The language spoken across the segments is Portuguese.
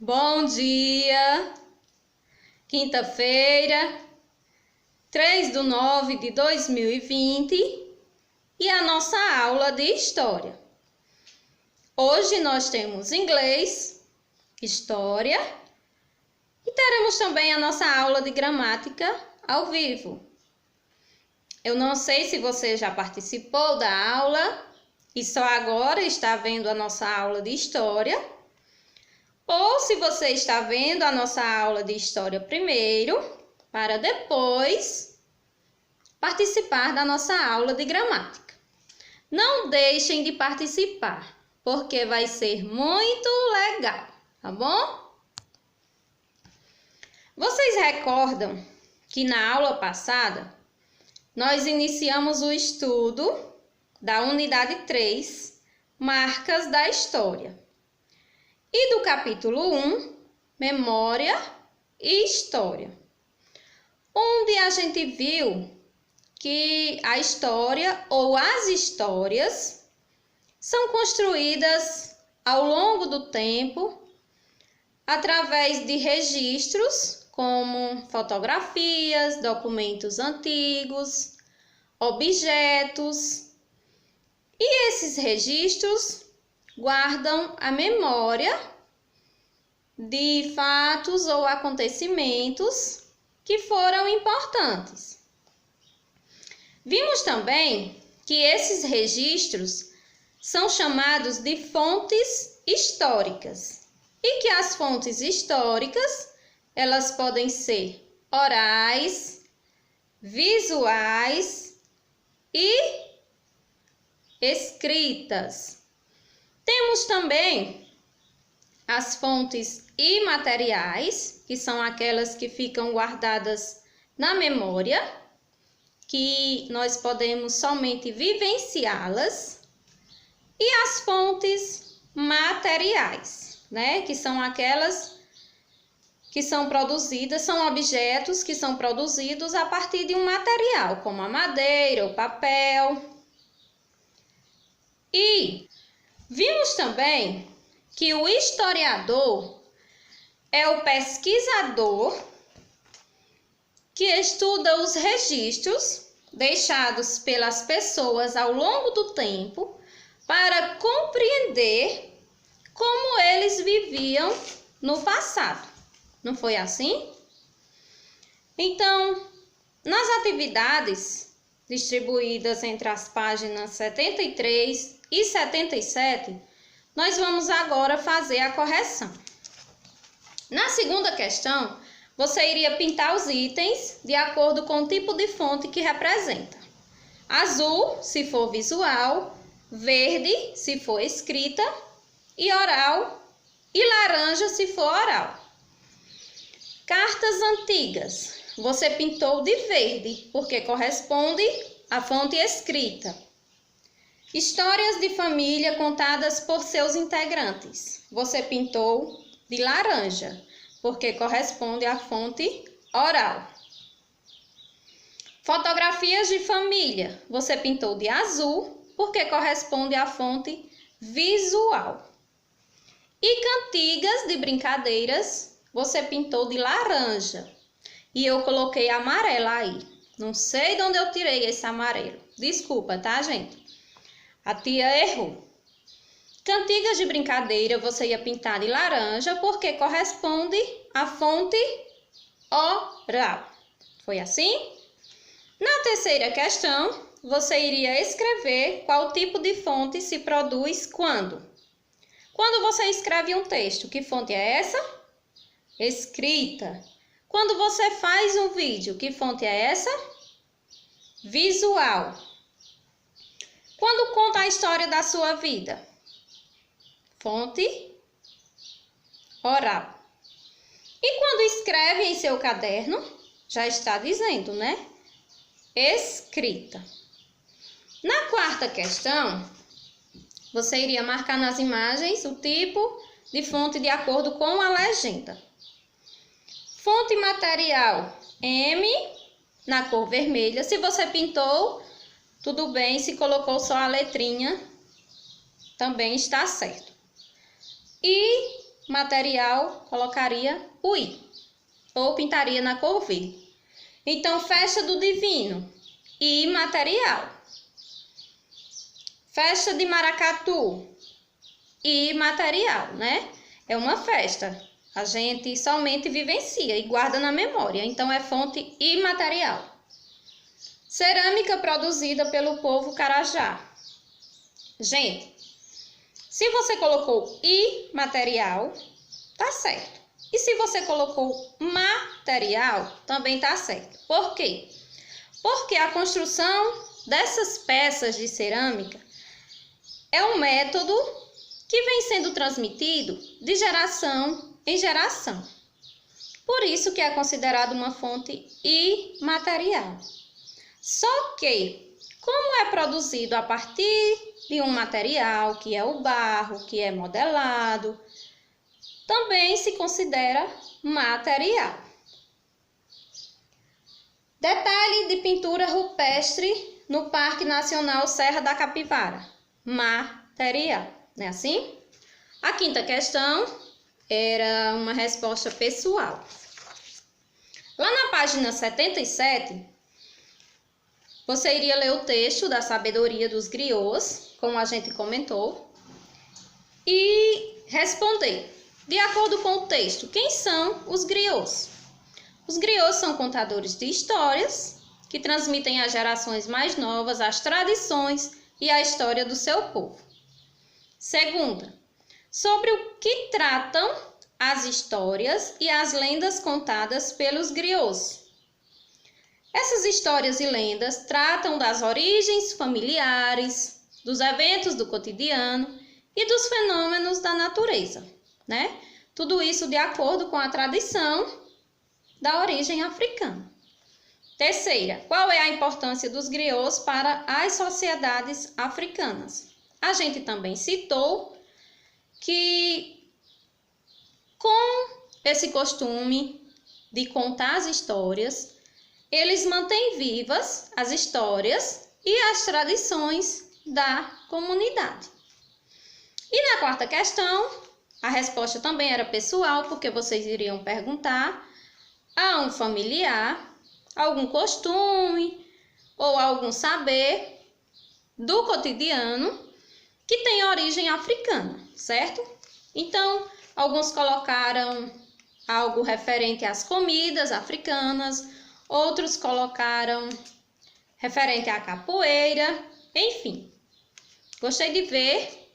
Bom dia! Quinta-feira, 3/9/2020 e a nossa aula de História. Hoje nós temos inglês, História e teremos também a nossa aula de gramática ao vivo. Eu não sei se você já participou da aula e só agora está vendo a nossa aula de História, ou se você está vendo a nossa aula de História primeiro, para depois participar da nossa aula de Gramática. Não deixem de participar, porque vai ser muito legal, tá bom? Vocês recordam que na aula passada nós iniciamos o estudo da unidade 3, Marcas da História, e do capítulo 1, Memória e História, onde a gente viu que a história ou as histórias são construídas ao longo do tempo através de registros como fotografias, documentos antigos, objetos, e esses registros guardam a memória de fatos ou acontecimentos que foram importantes. Vimos também que esses registros são chamados de fontes históricas e que as fontes históricas elas podem ser orais, visuais e escritas. Temos também as fontes imateriais, que são aquelas que ficam guardadas na memória, que nós podemos somente vivenciá-las, e as fontes materiais, que são aquelas que são produzidas, são objetos que são produzidos a partir de um material, como a madeira, o papel. E vimos também que o historiador é o pesquisador que estuda os registros deixados pelas pessoas ao longo do tempo para compreender como eles viviam no passado. Não foi assim? Então, nas atividades distribuídas entre as páginas 73 e 77, nós vamos agora fazer a correção. Na segunda questão, você iria pintar os itens de acordo com o tipo de fonte que representa. Azul, se for visual, verde, se for escrita, e oral, e laranja, se for oral. Cartas antigas, você pintou de verde, porque corresponde à fonte escrita. Histórias de família contadas por seus integrantes, você pintou de laranja, porque corresponde à fonte oral. Fotografias de família, você pintou de azul, porque corresponde à fonte visual. E cantigas de brincadeiras, você pintou de laranja. E eu coloquei amarela aí. Não sei de onde eu tirei esse amarelo. Desculpa, tá, gente? A tia errou. Cantigas de brincadeira você ia pintar de laranja porque corresponde à fonte oral. Foi assim? Na terceira questão, você iria escrever qual tipo de fonte se produz quando. Quando você escreve um texto, que fonte é essa? Escrita. Quando você faz um vídeo, que fonte é essa? Visual. Quando conta a história da sua vida? Fonte oral. E quando escreve em seu caderno? Já está dizendo, né? Escrita. Na quarta questão, você iria marcar nas imagens o tipo de fonte de acordo com a legenda. Fonte material M, na cor vermelha. Se você pintou, tudo bem. Se colocou só a letrinha, também está certo. E material colocaria o I, ou pintaria na cor verde. Então, festa do divino, imaterial. Festa de maracatu, imaterial, né? É uma festa. A gente somente vivencia e guarda na memória. Então, é fonte imaterial. Cerâmica produzida pelo povo Carajá. Gente, se você colocou imaterial, tá certo. E se você colocou material, também tá certo. Por quê? Porque a construção dessas peças de cerâmica é um método que vem sendo transmitido de geração em geração. Por isso que é considerado uma fonte imaterial. Só que, como é produzido a partir de um material, que é o barro, que é modelado, também se considera material. Detalhe de pintura rupestre no Parque Nacional Serra da Capivara. Material, não é assim? A quinta questão era uma resposta pessoal. Lá na página 77, você iria ler o texto da sabedoria dos griots, como a gente comentou, e responder, de acordo com o texto, quem são os griots? Os griots são contadores de histórias que transmitem às gerações mais novas as tradições e a história do seu povo. Segunda, sobre o que tratam as histórias e as lendas contadas pelos griots. Essas histórias e lendas tratam das origens familiares, dos eventos do cotidiano e dos fenômenos da natureza, né? Tudo isso de acordo com a tradição da origem africana. Terceira, qual é a importância dos griots para as sociedades africanas? A gente também citou que com esse costume de contar as histórias, eles mantêm vivas as histórias e as tradições da comunidade. E na quarta questão, a resposta também era pessoal, porque vocês iriam perguntar a um familiar algum costume ou algum saber do cotidiano que tem origem africana, certo? Então, alguns colocaram algo referente às comidas africanas, outros colocaram referente à capoeira, enfim. Gostei de ver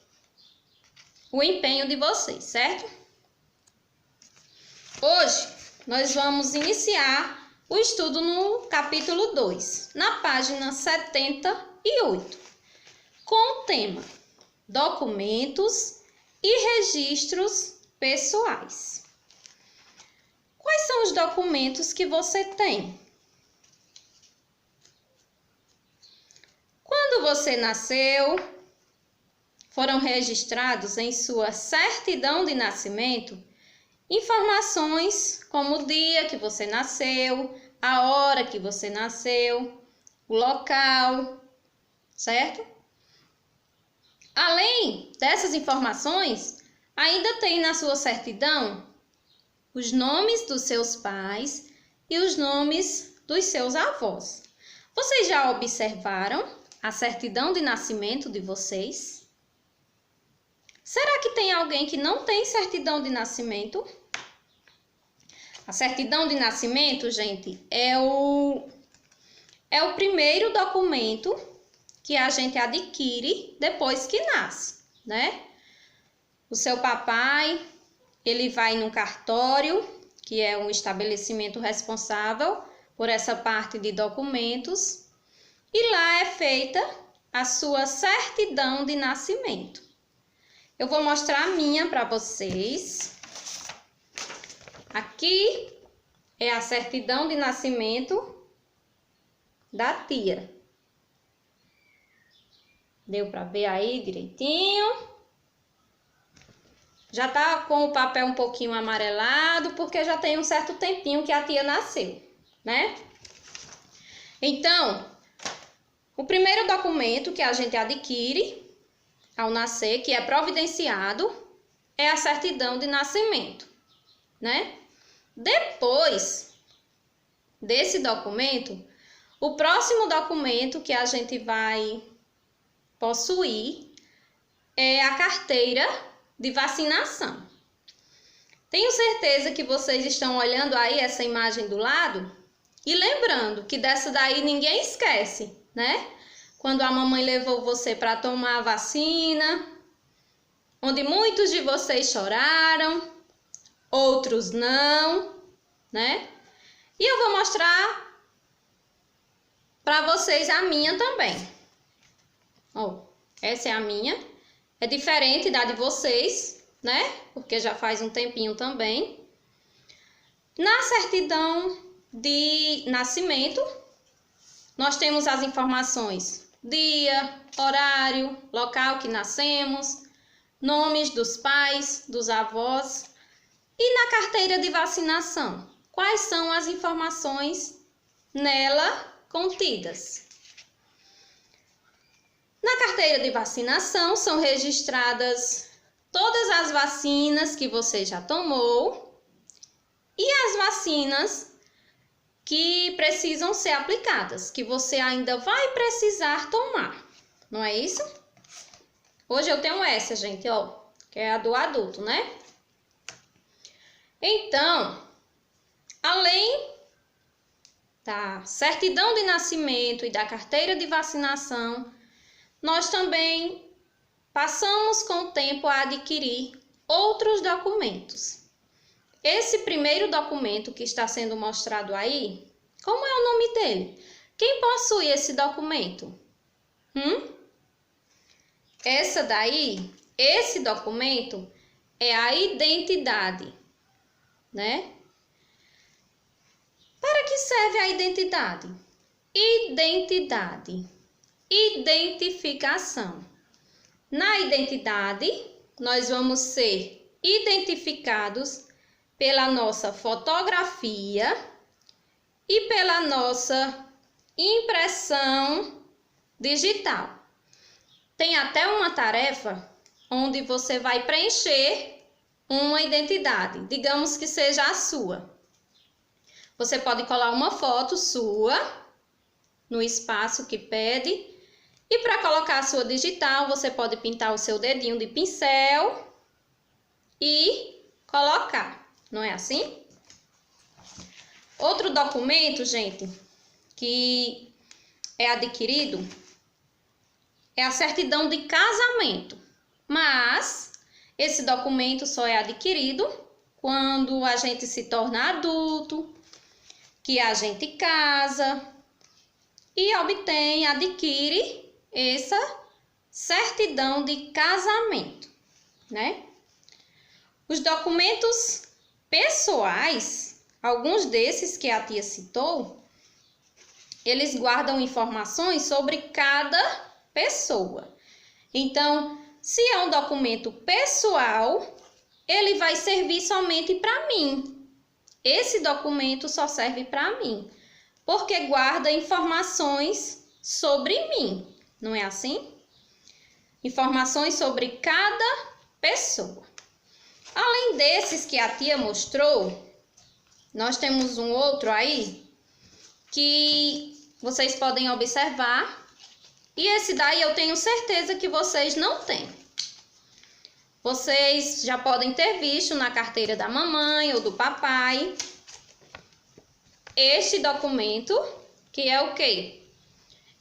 o empenho de vocês, certo? Hoje, nós vamos iniciar o estudo no capítulo 2, na página 78, com o tema Documentos e Registros Pessoais. Quais são os documentos que você tem? Quando você nasceu, foram registrados em sua certidão de nascimento informações como o dia que você nasceu, a hora que você nasceu, o local, certo? Além dessas informações, ainda tem na sua certidão os nomes dos seus pais e os nomes dos seus avós. Vocês já observaram a certidão de nascimento de vocês? Será que tem alguém que não tem certidão de nascimento? A certidão de nascimento, gente, é o primeiro documento que a gente adquire depois que nasce, né? O seu papai, ele vai num cartório, que é um estabelecimento responsável por essa parte de documentos, e lá é feita a sua certidão de nascimento. Eu vou mostrar a minha para vocês. Aqui é a certidão de nascimento da tia. Deu para ver aí direitinho? Já tá com o papel um pouquinho amarelado, porque já tem um certo tempinho que a tia nasceu, né? Então, o primeiro documento que a gente adquire ao nascer, que é providenciado, é a certidão de nascimento, né? Depois desse documento, o próximo documento que a gente vai possuir é a carteira de vacinação. Tenho certeza que vocês estão olhando aí essa imagem do lado e lembrando que dessa daí ninguém esquece, né? Quando a mamãe levou você para tomar a vacina, onde muitos de vocês choraram, outros não, né? E eu vou mostrar para vocês a minha também. Ó, essa é a minha. É diferente da de vocês, né? Porque já faz um tempinho também. Na certidão de nascimento, nós temos as informações: dia, horário, local que nascemos, nomes dos pais, dos avós. E na carteira de vacinação, quais são as informações nela contidas? Na carteira de vacinação são registradas todas as vacinas que você já tomou e as vacinas que precisam ser aplicadas, que você ainda vai precisar tomar, não é isso? Hoje eu tenho essa, gente, ó, que é a do adulto, né? Então, além da certidão de nascimento e da carteira de vacinação, nós também passamos com o tempo a adquirir outros documentos. Esse primeiro documento que está sendo mostrado aí, como é o nome dele? Quem possui esse documento? Esse documento é a identidade, né? Para que serve a identidade? Identificação. Na identidade, nós vamos ser identificados pela nossa fotografia e pela nossa impressão digital. Tem até uma tarefa onde você vai preencher uma identidade, digamos que seja a sua. Você pode colar uma foto sua no espaço que pede. E para colocar a sua digital, você pode pintar o seu dedinho de pincel e colocar, não é assim? Outro documento, gente, que é adquirido é a certidão de casamento. Mas esse documento só é adquirido quando a gente se torna adulto, que a gente casa e adquire essa certidão de casamento, né? Os documentos pessoais, alguns desses que a tia citou, eles guardam informações sobre cada pessoa. Então, se é um documento pessoal, ele vai servir somente para mim. Esse documento só serve para mim, porque guarda informações sobre mim. Não é assim? Informações sobre cada pessoa. Além desses que a tia mostrou, nós temos um outro aí que vocês podem observar. E esse daí eu tenho certeza que vocês não têm. Vocês já podem ter visto na carteira da mamãe ou do papai este documento, que é o quê?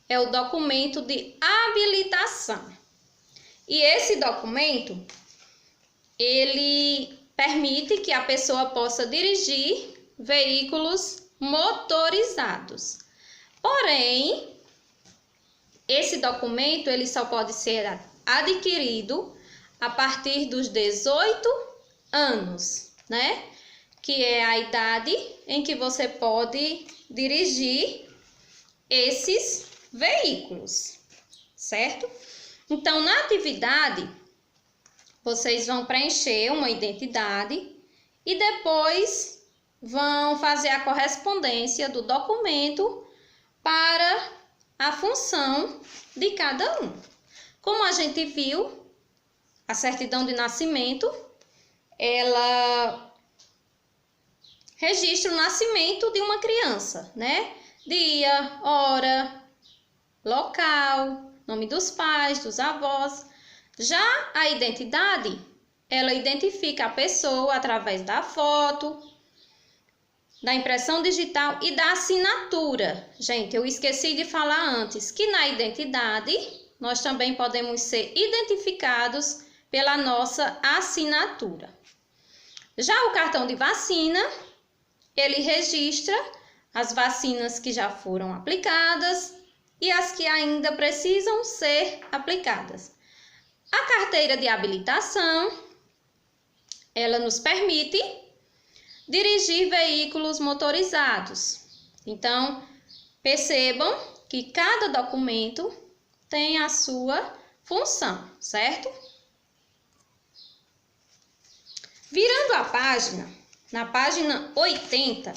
É o documento de habilitação. E esse documento, ele permite que a pessoa possa dirigir veículos motorizados. Porém, esse documento ele só pode ser adquirido a partir dos 18 anos, né? Que é a idade em que você pode dirigir esses veículos, certo? Então, na atividade, vocês vão preencher uma identidade e depois vão fazer a correspondência do documento para a função de cada um. Como a gente viu, a certidão de nascimento ela registra o nascimento de uma criança, né? Dia, hora, local, nome dos pais, dos avós. Já a identidade, ela identifica a pessoa através da foto, da impressão digital e da assinatura. Gente, eu esqueci de falar antes que na identidade nós também podemos ser identificados pela nossa assinatura. Já o cartão de vacina, ele registra as vacinas que já foram aplicadas e as que ainda precisam ser aplicadas. A carteira de habilitação, ela nos permite dirigir veículos motorizados. Então, percebam que cada documento tem a sua função, certo? Virando a página, na página 80,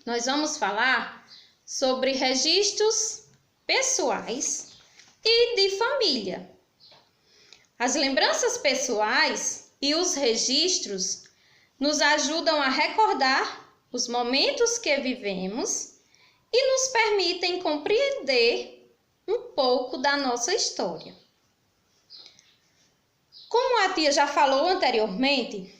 nós vamos falar sobre registros pessoais e de família. As lembranças pessoais e os registros nos ajudam a recordar os momentos que vivemos e nos permitem compreender um pouco da nossa história. Como a tia já falou anteriormente,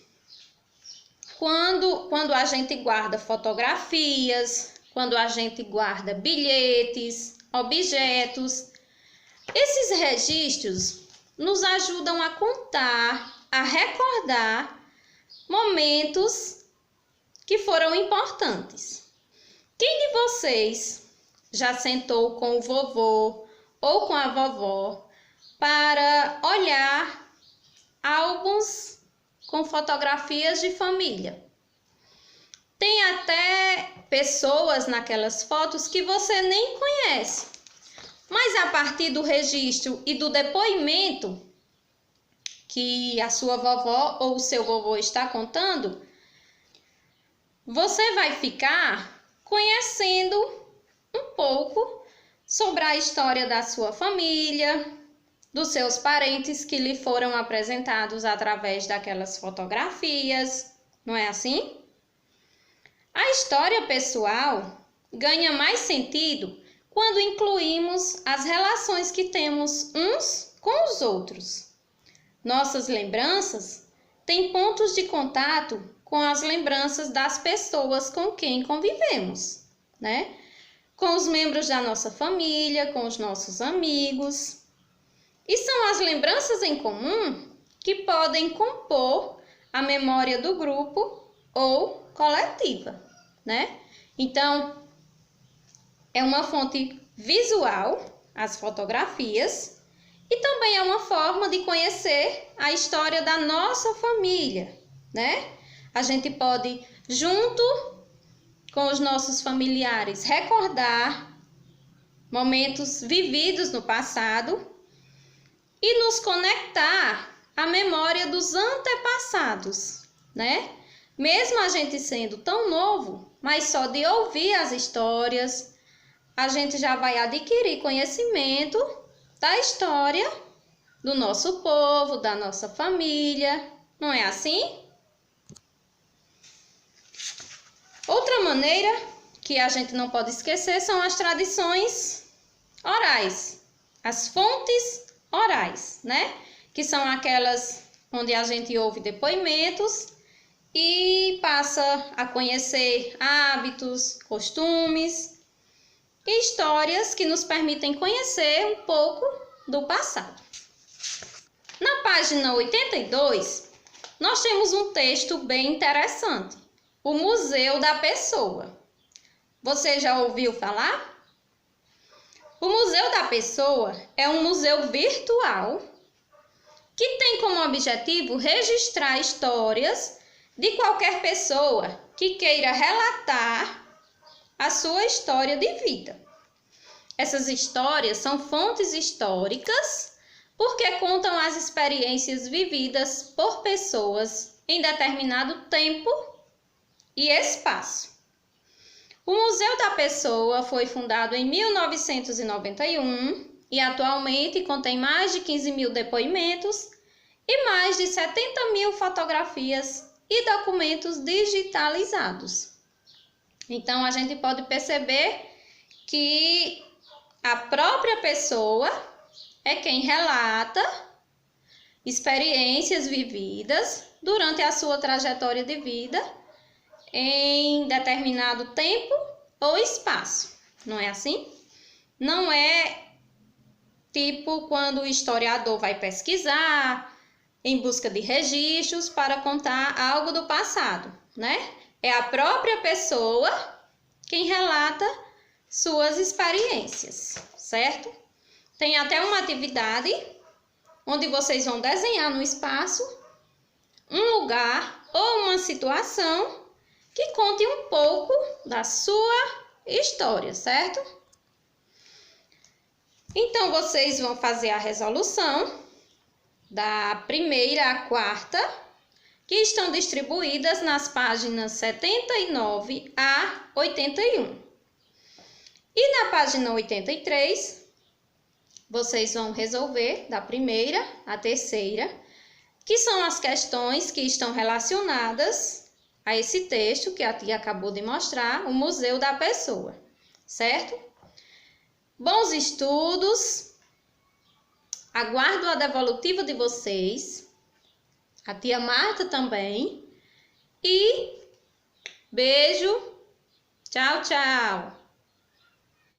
quando a gente guarda fotografias, quando a gente guarda bilhetes, objetos, esses registros nos ajudam a contar, a recordar momentos que foram importantes. Quem de vocês já sentou com o vovô ou com a vovó para olhar álbuns com fotografias de família? Tem até pessoas naquelas fotos que você nem conhece, mas a partir do registro e do depoimento que a sua vovó ou o seu vovô está contando, você vai ficar conhecendo um pouco sobre a história da sua família, dos seus parentes que lhe foram apresentados através daquelas fotografias, não é assim? A história pessoal ganha mais sentido quando incluímos as relações que temos uns com os outros. Nossas lembranças têm pontos de contato com as lembranças das pessoas com quem convivemos, né? Com os membros da nossa família, com os nossos amigos. E são as lembranças em comum que podem compor a memória do grupo ou coletiva, né? Então, é uma fonte visual, as fotografias, e também é uma forma de conhecer a história da nossa família, né? A gente pode, junto com os nossos familiares, recordar momentos vividos no passado e nos conectar à memória dos antepassados, né? Mesmo a gente sendo tão novo, mas só de ouvir as histórias, a gente já vai adquirir conhecimento da história do nosso povo, da nossa família, não é assim? Outra maneira que a gente não pode esquecer são as tradições orais, as fontes orais, né? Que são aquelas onde a gente ouve depoimentos e passa a conhecer hábitos, costumes e histórias que nos permitem conhecer um pouco do passado. Na página 82, nós temos um texto bem interessante, o Museu da Pessoa. Você já ouviu falar? O Museu da Pessoa é um museu virtual que tem como objetivo registrar histórias de qualquer pessoa que queira relatar a sua história de vida. Essas histórias são fontes históricas porque contam as experiências vividas por pessoas em determinado tempo e espaço. O Museu da Pessoa foi fundado em 1991 e atualmente contém mais de 15 mil depoimentos e mais de 70 mil fotografias e documentos digitalizados. Então, a gente pode perceber que a própria pessoa é quem relata experiências vividas durante a sua trajetória de vida em determinado tempo ou espaço, não é assim? Não é tipo quando o historiador vai pesquisar em busca de registros para contar algo do passado, né? É a própria pessoa quem relata suas experiências, certo? Tem até uma atividade onde vocês vão desenhar no espaço um lugar ou uma situação que conte um pouco da sua história, certo? Então, vocês vão fazer a resolução da primeira à quarta, que estão distribuídas nas páginas 79 a 81. E na página 83, vocês vão resolver da primeira à terceira, que são as questões que estão relacionadas a esse texto que a tia acabou de mostrar, o Museu da Pessoa, certo? Bons estudos, aguardo a devolutiva de vocês, a tia Marta também, e beijo, tchau, tchau!